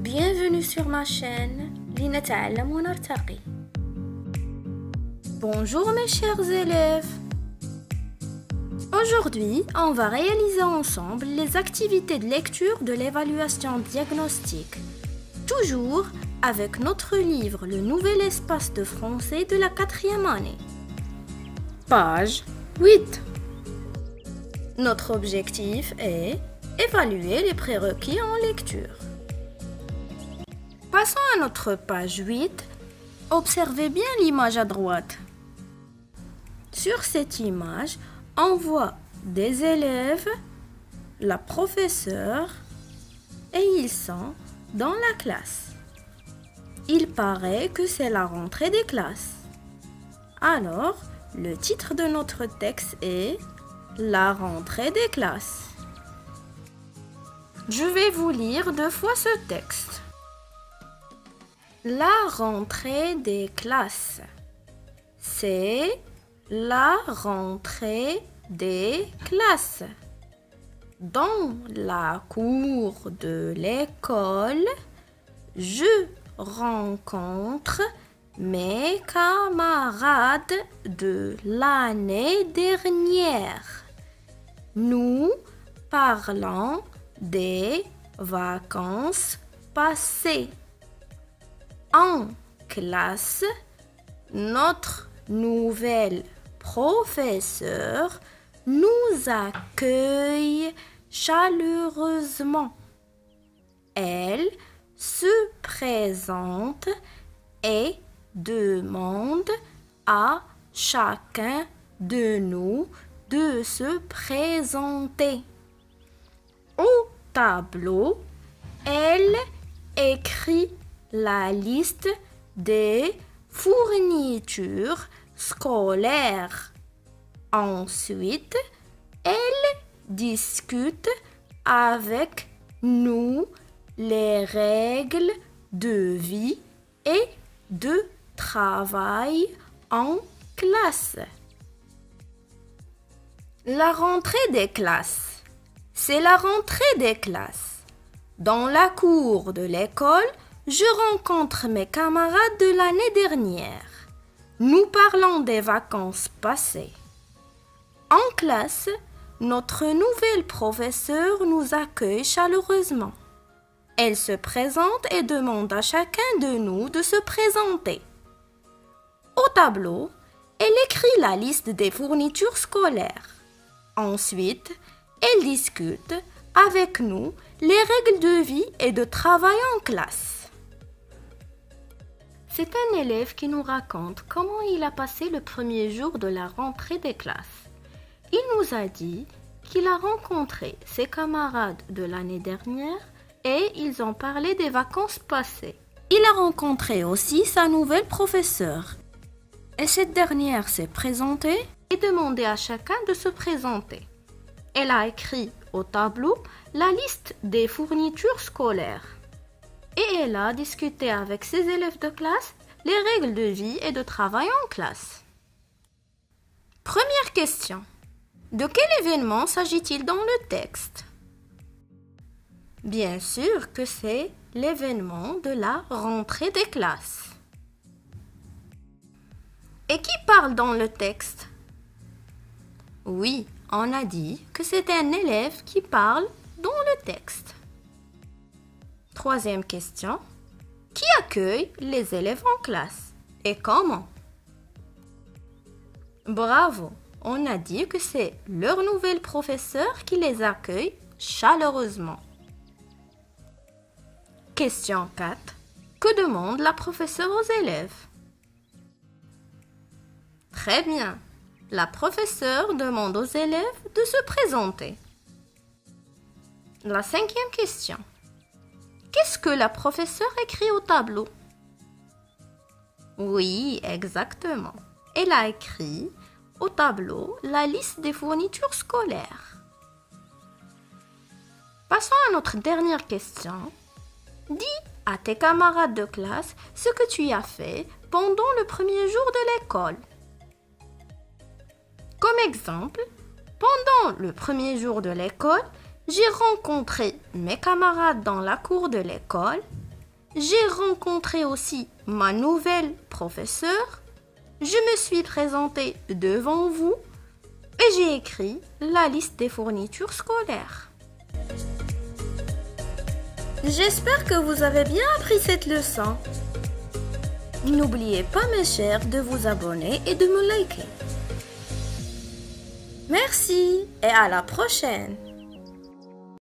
Bienvenue sur ma chaîne لنتعلم ونرتقي. Bonjour mes chers élèves. Aujourd'hui, on va réaliser ensemble les activités de lecture de l'évaluation diagnostique. Toujours avec notre livre Le Nouvel Espace de Français de la 4e année. Page 8. Notre objectif est évaluer les prérequis en lecture. Passons à notre page 8. Observez bien l'image à droite. Sur cette image, on voit des élèves, la professeure, et ils sont dans la classe. Il paraît que c'est la rentrée des classes. Alors, le titre de notre texte est La rentrée des classes. Je vais vous lire 2 fois ce texte. La rentrée des classes. C'est la rentrée des classes. Dans la cour de l'école, je rencontre mes camarades de l'année dernière. Nous parlons des vacances passées. En classe, notre nouvelle professeure nous accueille chaleureusement. Elle se présente et demande à chacun de nous de se présenter. Au tableau, elle écrit la liste des fournitures scolaires. Ensuite, elle discute avec nous les règles de vie et de travail en classe. La rentrée des classes. C'est la rentrée des classes. Dans la cour de l'école, je rencontre mes camarades de l'année dernière. Nous parlons des vacances passées. En classe, notre nouvelle professeure nous accueille chaleureusement. Elle se présente et demande à chacun de nous de se présenter. Au tableau, elle écrit la liste des fournitures scolaires. Ensuite, elle discute avec nous les règles de vie et de travail en classe. C'est un élève qui nous raconte comment il a passé le premier jour de la rentrée des classes. Il nous a dit qu'il a rencontré ses camarades de l'année dernière et ils ont parlé des vacances passées. Il a rencontré aussi sa nouvelle professeure. Et cette dernière s'est présentée et demandé à chacun de se présenter. Elle a écrit au tableau la liste des fournitures scolaires. Et elle a discuté avec ses élèves de classe les règles de vie et de travail en classe. Première question. De quel événement s'agit-il dans le texte? Bien sûr que c'est l'événement de la rentrée des classes. Et qui parle dans le texte? Oui, on a dit que c'est un élève qui parle dans le texte. Troisième question. Qui accueille les élèves en classe et comment? Bravo, on a dit que c'est leur nouvelle professeure qui les accueille chaleureusement. Question 4. Que demande la professeure aux élèves? Très bien. La professeure demande aux élèves de se présenter. La 5e question. Qu'est-ce que la professeure écrit au tableau? Oui, exactement. Elle a écrit au tableau la liste des fournitures scolaires. Passons à notre dernière question. Dis à tes camarades de classe ce que tu as fait pendant le premier jour de l'école. Comme exemple, pendant le premier jour de l'école, j'ai rencontré mes camarades dans la cour de l'école J'ai rencontré aussi ma nouvelle professeure. Je me suis présentée devant vous et j'ai écrit la liste des fournitures scolaires. J'espère que vous avez bien appris cette leçon. N'oubliez pas, mes chers, de vous abonner et de me liker. Merci et à la prochaine.